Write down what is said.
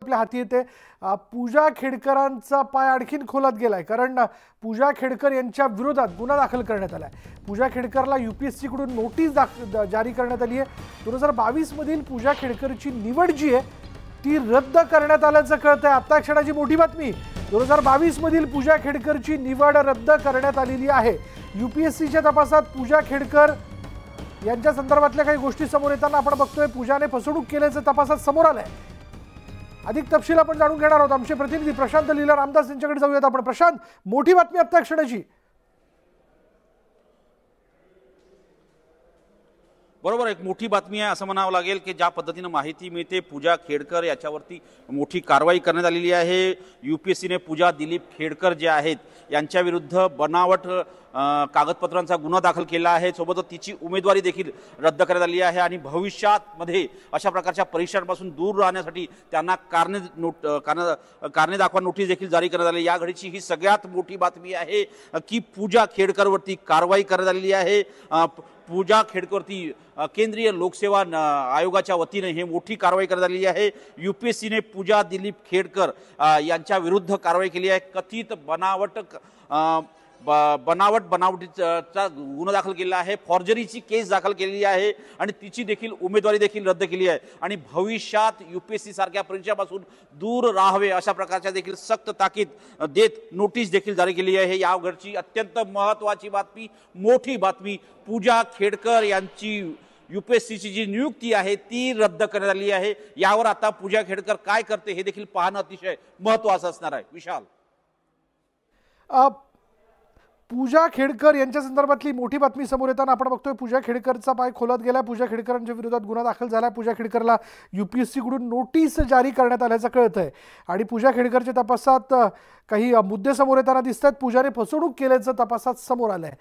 आपल्या हाती येते। पूजा खेडकरांचा पाय आणखीन खोलात गेलाय, कारण पूजा खेडकर यांच्या विरोधात गुन्हा दाखल करण्यात आलाय। पूजा खेडकरला UPSC कडून नोटीस जारी करण्यात आली आहे। 2022 मधील पूजा खेडकरची निवड जी आहे ती रद्द करण्यात आल्याचं कळतंय। आता क्षणाची मोठी बातमी, 2022 मधील पूजा खेडकरची निवड रद्द करण्यात आलेली आहे। UPSCच्या तपासात पूजा खेडकर यांच्या संदर्भातल्या काही गोष्टी समोर येताना आपण बघतोय पूजाने फसवणूक केल्याचं तपासात समोर आलंय। अधिक तपशील आपण जाणून घेणार आहोत। आमचे प्रतिनिधी प्रशांत लीला रामदास यांच्याकडे जाऊयात आपण। प्रशांत, मोठी बातमी आता क्षणाची। बरोबर, एक मोठी बातमी आहे असं म्हणावं लागेल की ज्या पद्धतीने माहिती मिळते पूजा खेडकर याच्यावरती मोठी कारवाई करण्यात आलेली आहे। UPSCने पूजा दिलीप खेडकर जे आहेत यांच्या विरुद्ध बनावट कागदपत्रांचा गुन्हा दाखल केला आहे। सोबतच तिची उमेदवारी देखील रद्द करण्यात आली आहे आणि भविष्यात मध्ये अशा प्रकारच्या परीक्षांपासून दूर राहण्यासाठी त्यांना कारणे दाखवा नोटीस देखील जारी करण्यात आली। या घडीची ही सगळ्यात मोठी बातमी आहे की पूजा खेडकरवरती कारवाई करण्यात आलेली आहे। पूजा खेडकरवरती केंद्रीय लोकसेवा आयोगाच्या वतीने हे मोठी कारवाई करण्यात आलेली आहे। UPSCने पूजा दिलीप खेडकर यांच्या विरुद्ध कारवाई केली आहे। कथित बनावटीचा गुन्हा दाखल केला आहे, फॉर्जरीची केस दाखल केलेली आहे आणि तिची देखील उमेदवारी देखील रद्द केली आहे आणि भविष्यात UPSC सारख्या परीक्षापासून दूर राहावे अशा प्रकारच्या देखील सक्त ताकीद देत नोटीस देखील जारी केली आहे। या घरची अत्यंत महत्त्वाची बातमी, मोठी बातमी, पूजा खेडकर यांची UPSCची जी नियुक्ती आहे ती रद्द करण्यात आली आहे। यावर आता पूजा खेडकर काय करते हे देखील पाहणं अतिशय महत्त्वाचं असणार आहे। विशाल, पूजा खेडकर यांच्या संदर्भातली मोठी बातमी समोर येताना आपण बघतोय पूजा खेडकरचा पाय खोलात गेला। पूजा खेडकरांच्या विरोधात गुन्हा दाखल झाला। पूजा खेडकरला UPSC कडून नोटीस जारी करण्यात आल्याचं कळतंय आणि पूजा खेडकरच्या तपासात काही मुद्दे समोर येताना दिसतात। पूजाने फसवणूक केल्याचं तपासात समोर आलंय।